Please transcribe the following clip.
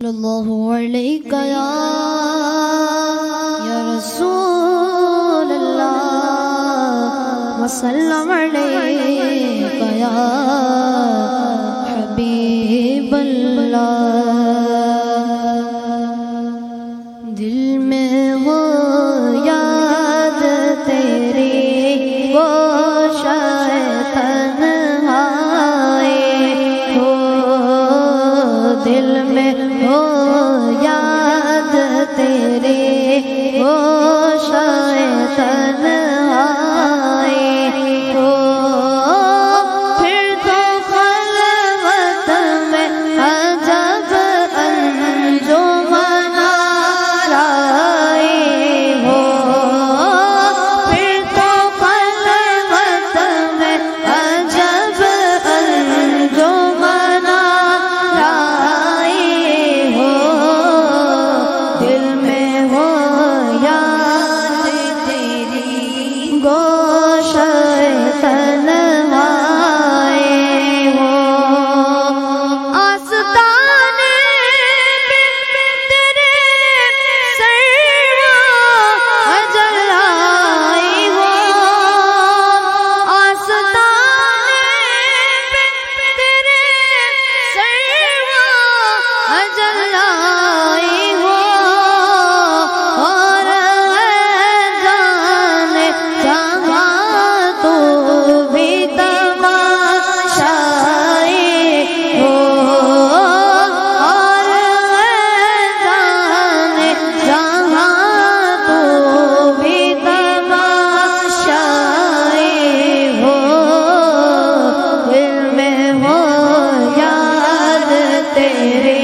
اللہ علیک یا رسول اللہ وسلم علیک یا حبیب اللہ۔ دل میں ہو یاد تیری وہ شاید تنہائی ہو، دل میں ہو یاد تیرے وہ شاید تنہائی ہو، پھر تو خلوت میں عجب انجمن آرائی ہو، پھر تو خلوت میں عجب انجمن آرائی ہو، دل میں ہو یاد تیری گوش تنہائی ہو، آستانے پہ تیرے سروا جلائی ہو، آستانے پہ تیرے سروا جلائی ہو، اور جانے جہاں تو بھی تماشائی ہو، اور جانے جہاں تو بھی تماشائی ہو، دل میں ہو یاد تیرے